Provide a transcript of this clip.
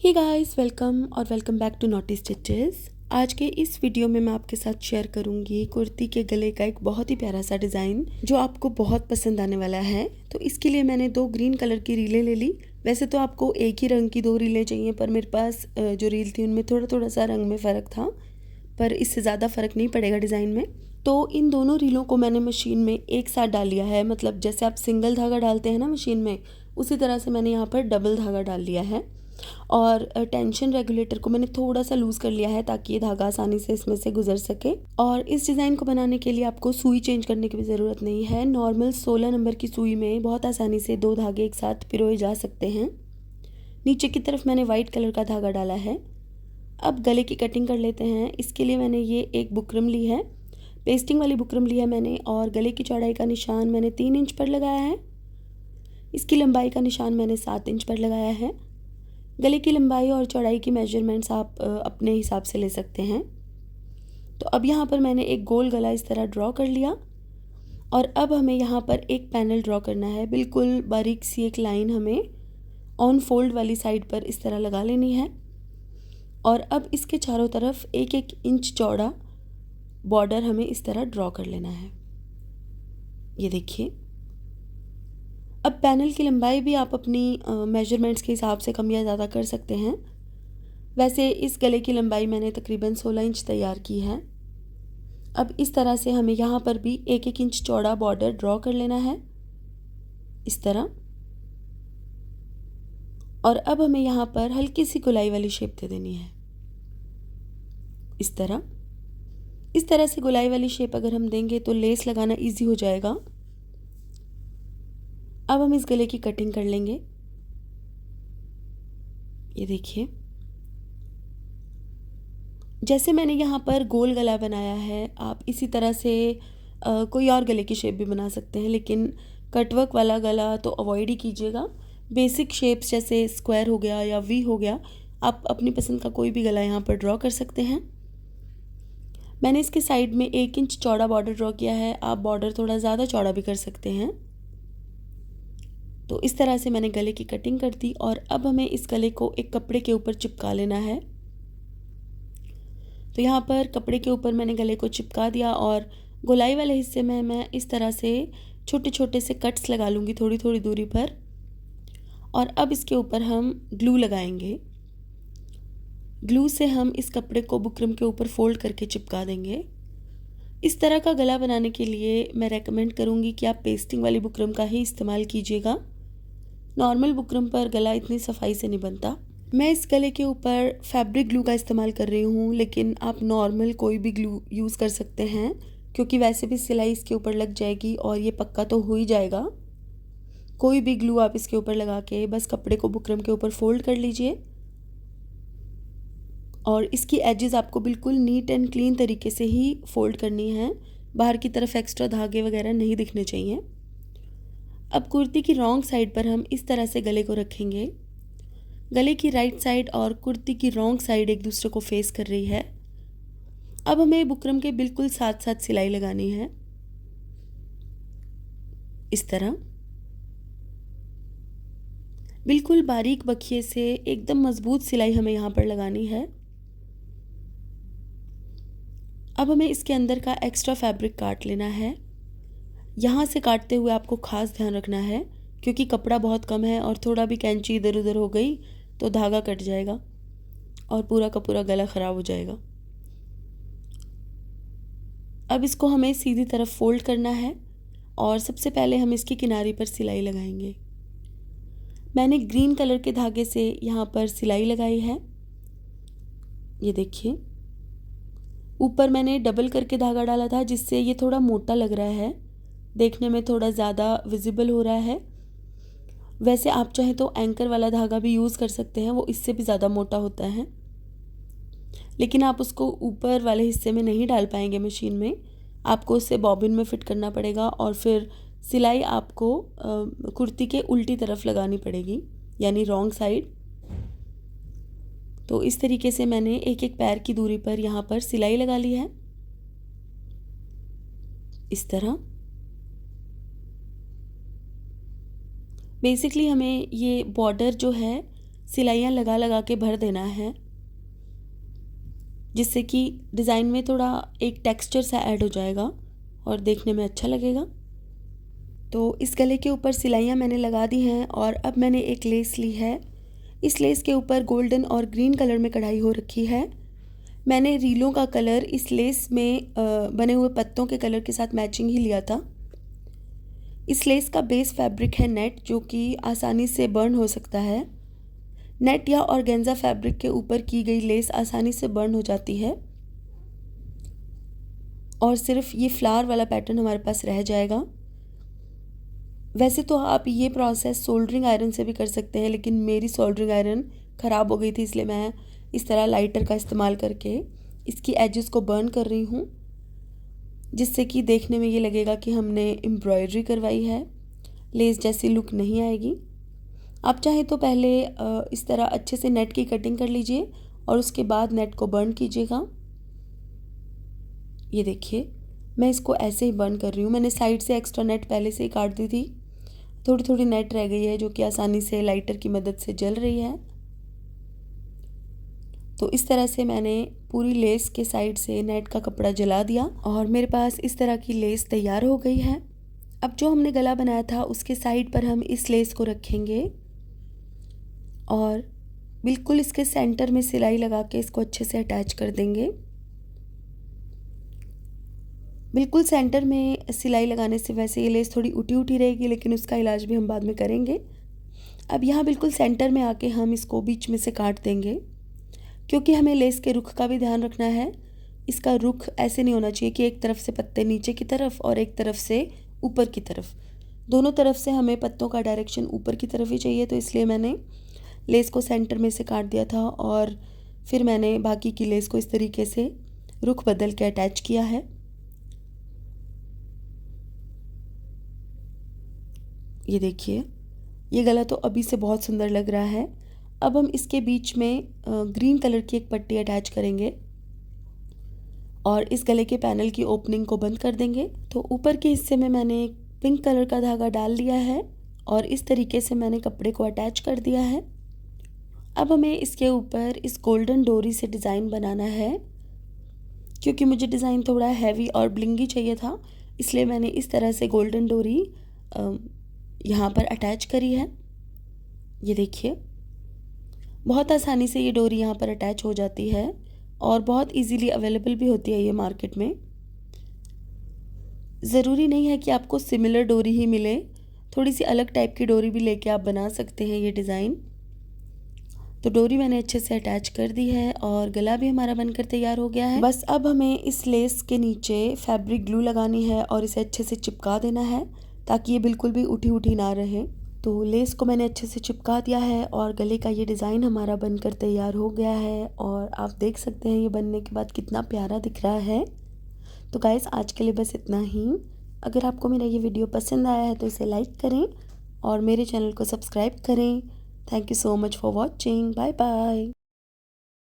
Hey guys, welcome back to Naughty Stitches. आज के इस वीडियो में मैं आपके साथ शेयर करूंगी कुर्ती के गले का एक बहुत ही प्यारा सा डिज़ाइन जो आपको बहुत पसंद आने वाला है। तो इसके लिए मैंने 2 ग्रीन कलर की रीलें ले ली। वैसे तो आपको एक ही रंग की 2 रीलें चाहिए, पर मेरे पास जो रील थी उनमें थोड़ा थोड़ा सा रंग में फ़र्क था, पर इससे ज़्यादा फ़र्क नहीं पड़ेगा डिज़ाइन में। तो इन दोनों रीलों को मैंने मशीन में एक साथ डाल लिया है। मतलब जैसे आप सिंगल धागा डालते हैं ना मशीन में, उसी तरह से मैंने यहाँ पर डबल धागा डाल लिया है। और टेंशन रेगुलेटर को मैंने थोड़ा सा लूज़ कर लिया है ताकि ये धागा आसानी से इसमें से गुजर सके। और इस डिज़ाइन को बनाने के लिए आपको सुई चेंज करने की भी ज़रूरत नहीं है। नॉर्मल 16 नंबर की सुई में बहुत आसानी से 2 धागे एक साथ पिरोए जा सकते हैं। नीचे की तरफ मैंने वाइट कलर का धागा डाला है। अब गले की कटिंग कर लेते हैं। इसके लिए मैंने ये एक बुकरम ली है, पेस्टिंग वाली बुकरम ली है मैंने, और गले की चौड़ाई का निशान मैंने 3 इंच पर लगाया है। इसकी लंबाई का निशान मैंने 7 इंच पर लगाया है। गले की लंबाई और चौड़ाई की मेजरमेंट्स आप अपने हिसाब से ले सकते हैं। तो अब यहाँ पर मैंने एक गोल गला इस तरह ड्रॉ कर लिया, और अब हमें यहाँ पर एक पैनल ड्रॉ करना है। बिल्कुल बारीक सी एक लाइन हमें ऑन फोल्ड वाली साइड पर इस तरह लगा लेनी है, और अब इसके चारों तरफ 1-1 इंच चौड़ा बॉर्डर हमें इस तरह ड्रॉ कर लेना है। ये देखिए। अब पैनल की लंबाई भी आप अपनी मेजरमेंट्स के हिसाब से कम या ज़्यादा कर सकते हैं। वैसे इस गले की लंबाई मैंने तकरीबन 16 इंच तैयार की है। अब इस तरह से हमें यहाँ पर भी 1-1 इंच चौड़ा बॉर्डर ड्रॉ कर लेना है, इस तरह। और अब हमें यहाँ पर हल्की सी गोलाई वाली शेप दे देनी है, इस तरह। इस तरह से गोलाई वाली शेप अगर हम देंगे तो लेस लगाना इजी हो जाएगा। अब हम इस गले की कटिंग कर लेंगे। ये देखिए, जैसे मैंने यहाँ पर गोल गला बनाया है, आप इसी तरह से कोई और गले की शेप भी बना सकते हैं, लेकिन कटवर्क वाला गला तो अवॉइड ही कीजिएगा। बेसिक शेप्स जैसे स्क्वायर हो गया या वी हो गया, आप अपनी पसंद का कोई भी गला यहाँ पर ड्रॉ कर सकते हैं। मैंने इसके साइड में 1 इंच चौड़ा बॉर्डर ड्रॉ किया है। आप बॉर्डर थोड़ा ज़्यादा चौड़ा भी कर सकते हैं। तो इस तरह से मैंने गले की कटिंग कर दी, और अब हमें इस गले को एक कपड़े के ऊपर चिपका लेना है। तो यहाँ पर कपड़े के ऊपर मैंने गले को चिपका दिया, और गोलाई वाले हिस्से में मैं इस तरह से छोटे छोटे से कट्स लगा लूँगी थोड़ी थोड़ी दूरी पर। और अब इसके ऊपर हम ग्लू लगाएंगे। ग्लू से हम इस कपड़े को बुकरम के ऊपर फोल्ड करके चिपका देंगे। इस तरह का गला बनाने के लिए मैं रेकमेंड करूँगी कि आप पेस्टिंग वाली बुकरम का ही इस्तेमाल कीजिएगा। नॉर्मल बुकरम पर गला इतनी सफाई से नहीं बनता। मैं इस गले के ऊपर फैब्रिक ग्लू का इस्तेमाल कर रही हूँ, लेकिन आप नॉर्मल कोई भी ग्लू यूज़ कर सकते हैं, क्योंकि वैसे भी सिलाई इसके ऊपर लग जाएगी और ये पक्का तो हो ही जाएगा। कोई भी ग्लू आप इसके ऊपर लगा के बस कपड़े को बुकरम के ऊपर फोल्ड कर लीजिए, और इसकी एजेस आपको बिल्कुल नीट एंड क्लीन तरीके से ही फोल्ड करनी है। बाहर की तरफ एक्स्ट्रा धागे वगैरह नहीं दिखने चाहिए। अब कुर्ती की रॉन्ग साइड पर हम इस तरह से गले को रखेंगे। गले की राइट साइड और कुर्ती की रॉन्ग साइड एक दूसरे को फेस कर रही है। अब हमें बुकरम के बिल्कुल साथ साथ सिलाई लगानी है, इस तरह। बिल्कुल बारीक बखिए से एकदम मजबूत सिलाई हमें यहाँ पर लगानी है। अब हमें इसके अंदर का एक्स्ट्रा फैब्रिक काट लेना है। यहाँ से काटते हुए आपको खास ध्यान रखना है, क्योंकि कपड़ा बहुत कम है और थोड़ा भी कैंची इधर उधर हो गई तो धागा कट जाएगा और पूरा का पूरा गला ख़राब हो जाएगा। अब इसको हमें सीधी तरफ फोल्ड करना है, और सबसे पहले हम इसकी किनारे पर सिलाई लगाएंगे। मैंने ग्रीन कलर के धागे से यहाँ पर सिलाई लगाई है। ये देखिए, ऊपर मैंने डबल करके धागा डाला था, जिससे ये थोड़ा मोटा लग रहा है, देखने में थोड़ा ज़्यादा विजिबल हो रहा है। वैसे आप चाहें तो एंकर वाला धागा भी यूज़ कर सकते हैं, वो इससे भी ज़्यादा मोटा होता है, लेकिन आप उसको ऊपर वाले हिस्से में नहीं डाल पाएंगे मशीन में। आपको उसे बॉबिन में फ़िट करना पड़ेगा, और फिर सिलाई आपको कुर्ती के उल्टी तरफ लगानी पड़ेगी, यानी रॉन्ग साइड। तो इस तरीके से मैंने एक एक पैर की दूरी पर यहाँ पर सिलाई लगा ली है, इस तरह। बेसिकली हमें ये बॉर्डर जो है सिलाइयाँ लगा लगा के भर देना है, जिससे कि डिज़ाइन में थोड़ा एक टेक्सचर सा ऐड हो जाएगा और देखने में अच्छा लगेगा। तो इस गले के ऊपर सिलाइयाँ मैंने लगा दी हैं और अब मैंने एक लेस ली है। इस लेस के ऊपर गोल्डन और ग्रीन कलर में कढ़ाई हो रखी है। मैंने रीलों का कलर इस लेस में बने हुए पत्तों के कलर के साथ मैचिंग ही लिया था। इस लेस का बेस फैब्रिक है नेट, जो कि आसानी से बर्न हो सकता है। नेट या ऑर्गेन्जा फैब्रिक के ऊपर की गई लेस आसानी से बर्न हो जाती है और सिर्फ ये फ्लावर वाला पैटर्न हमारे पास रह जाएगा। वैसे तो आप ये प्रोसेस सोल्डरिंग आयरन से भी कर सकते हैं, लेकिन मेरी सोल्डरिंग आयरन ख़राब हो गई थी, इसलिए मैं इस तरह लाइटर का इस्तेमाल करके इसकी एजेस को बर्न कर रही हूँ, जिससे कि देखने में ये लगेगा कि हमने एम्ब्रॉयडरी करवाई है। लेस जैसी लुक नहीं आएगी। आप चाहें तो पहले इस तरह अच्छे से नेट की कटिंग कर लीजिए और उसके बाद नेट को बर्न कीजिएगा। ये देखिए, मैं इसको ऐसे ही बर्न कर रही हूँ। मैंने साइड से एक्स्ट्रा नेट पहले से ही काट दी थी। थोड़ी थोड़ी नेट रह गई है जो कि आसानी से लाइटर की मदद से जल रही है। तो इस तरह से मैंने पूरी लेस के साइड से नेट का कपड़ा जला दिया और मेरे पास इस तरह की लेस तैयार हो गई है। अब जो हमने गला बनाया था उसके साइड पर हम इस लेस को रखेंगे और बिल्कुल इसके सेंटर में सिलाई लगा के इसको अच्छे से अटैच कर देंगे। बिल्कुल सेंटर में सिलाई लगाने से वैसे ये लेस थोड़ी उठी उठी रहेगी, लेकिन उसका इलाज भी हम बाद में करेंगे। अब यहाँ बिल्कुल सेंटर में आके हम इसको बीच में से काट देंगे, क्योंकि हमें लेस के रुख का भी ध्यान रखना है। इसका रुख ऐसे नहीं होना चाहिए कि एक तरफ से पत्ते नीचे की तरफ और एक तरफ से ऊपर की तरफ। दोनों तरफ से हमें पत्तों का डायरेक्शन ऊपर की तरफ ही चाहिए, तो इसलिए मैंने लेस को सेंटर में से काट दिया था और फिर मैंने बाकी की लेस को इस तरीके से रुख बदल के अटैच किया है। ये देखिए, ये गला तो अभी से बहुत सुंदर लग रहा है। अब हम इसके बीच में ग्रीन कलर की एक पट्टी अटैच करेंगे और इस गले के पैनल की ओपनिंग को बंद कर देंगे। तो ऊपर के हिस्से में मैंने पिंक कलर का धागा डाल दिया है और इस तरीके से मैंने कपड़े को अटैच कर दिया है। अब हमें इसके ऊपर इस गोल्डन डोरी से डिज़ाइन बनाना है। क्योंकि मुझे डिज़ाइन थोड़ा हैवी और ब्लिंगी चाहिए था, इसलिए मैंने इस तरह से गोल्डन डोरी यहाँ पर अटैच करी है। ये देखिए, बहुत आसानी से ये डोरी यहाँ पर अटैच हो जाती है और बहुत इजीली अवेलेबल भी होती है ये मार्केट में। ज़रूरी नहीं है कि आपको सिमिलर डोरी ही मिले, थोड़ी सी अलग टाइप की डोरी भी लेके आप बना सकते हैं ये डिज़ाइन। तो डोरी मैंने अच्छे से अटैच कर दी है और गला भी हमारा बनकर तैयार हो गया है। बस अब हमें इस लेस के नीचे फैब्रिक ग्लू लगानी है और इसे अच्छे से चिपका देना है, ताकि ये बिल्कुल भी उठी उठी ना रहे। तो लेस को मैंने अच्छे से चिपका दिया है और गले का ये डिज़ाइन हमारा बनकर तैयार हो गया है और आप देख सकते हैं ये बनने के बाद कितना प्यारा दिख रहा है। तो गाइस, आज के लिए बस इतना ही। अगर आपको मेरा ये वीडियो पसंद आया है तो इसे लाइक करें और मेरे चैनल को सब्सक्राइब करें। Thank you so much for watching. Bye bye.